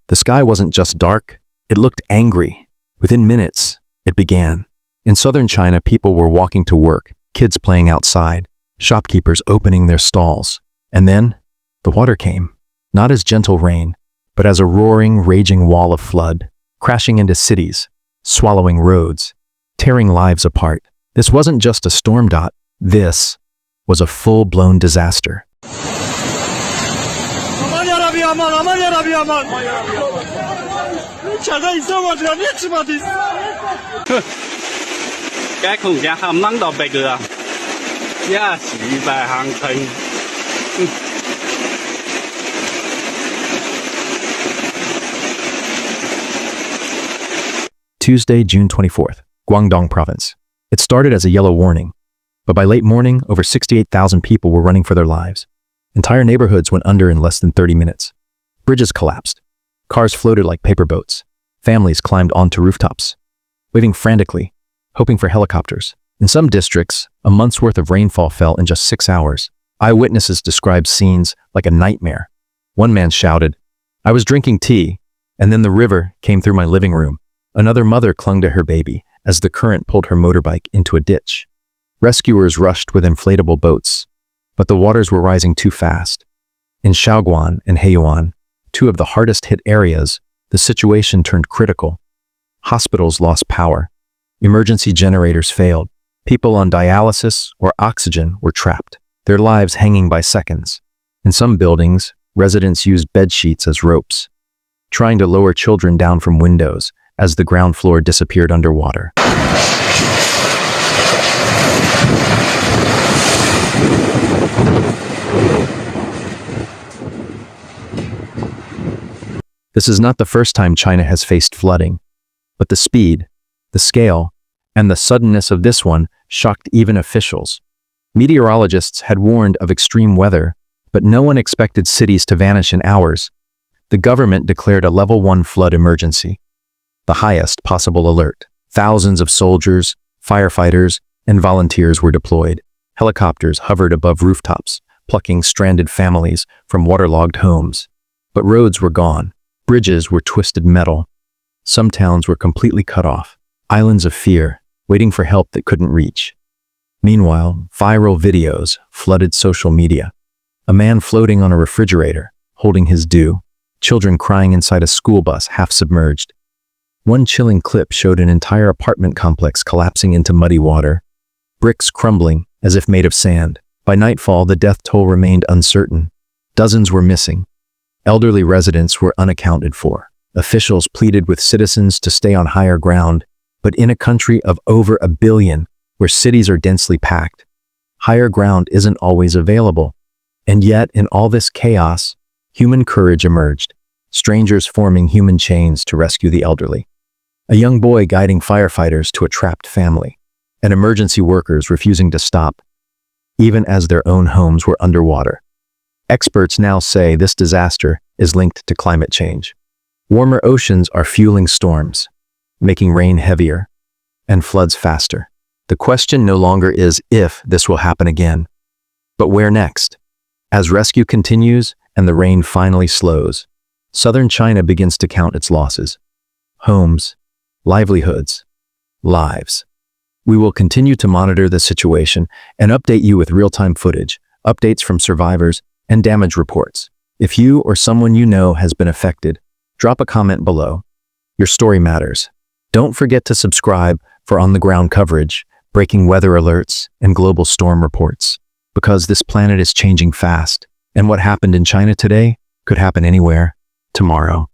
The sky wasn't just dark, it looked angry. Within minutes, it began. In southern China, people were walking to work, kids playing outside, shopkeepers opening their stalls. And then, the water came, not as gentle rain, but as a roaring, raging wall of flood, crashing into cities, swallowing roads, tearing lives apart. This wasn't just a storm. This was a full-blown disaster. Tuesday, June 24th, Guangdong province. It started as a yellow warning, but by late morning, over 68,000 people were running for their lives. Entire neighborhoods went under in less than 30 minutes. Bridges collapsed. Cars floated like paper boats. Families climbed onto rooftops, waving frantically, hoping for helicopters. In some districts, a month's worth of rainfall fell in just 6 hours. Eyewitnesses described scenes like a nightmare. One man shouted, "I was drinking tea, and then the river came through my living room." Another mother clung to her baby as the current pulled her motorbike into a ditch. Rescuers rushed with inflatable boats, but the waters were rising too fast. In Shaoguan and Heiyuan, two of the hardest-hit areas, the situation turned critical. Hospitals lost power. Emergency generators failed. People on dialysis or oxygen were trapped, their lives hanging by seconds. In some buildings, residents used bed sheets as ropes, trying to lower children down from windows as the ground floor disappeared underwater. This is not the first time China has faced flooding, but the speed, the scale, and the suddenness of this one shocked even officials. Meteorologists had warned of extreme weather, but no one expected cities to vanish in hours. The government declared a level 1 flood emergency, the highest possible alert. Thousands of soldiers, firefighters, and volunteers were deployed. Helicopters hovered above rooftops, plucking stranded families from waterlogged homes. But roads were gone. Bridges were twisted metal. Some towns were completely cut off, islands of fear, waiting for help that couldn't reach. Meanwhile, viral videos flooded social media. A man floating on a refrigerator, holding his due. Children crying inside a school bus half submerged. One chilling clip showed an entire apartment complex collapsing into muddy water, bricks crumbling as if made of sand. By nightfall, the death toll remained uncertain. Dozens were missing. Elderly residents were unaccounted for. Officials pleaded with citizens to stay on higher ground, but in a country of over 1 billion, where cities are densely packed, higher ground isn't always available. And yet, in all this chaos, human courage emerged, strangers forming human chains to rescue the elderly. A young boy guiding firefighters to a trapped family, and emergency workers refusing to stop, even as their own homes were underwater. Experts now say this disaster is linked to climate change. Warmer oceans are fueling storms, making rain heavier and floods faster. The question no longer is if this will happen again, but where next? As rescue continues and the rain finally slows, southern China begins to count its losses. Homes, livelihoods, lives. We will continue to monitor the situation and update you with real-time footage, updates from survivors, and damage reports. If you or someone you know has been affected, drop a comment below. Your story matters. Don't forget to subscribe for on-the-ground coverage, breaking weather alerts, and global storm reports. Because this planet is changing fast, and what happened in China today could happen anywhere tomorrow.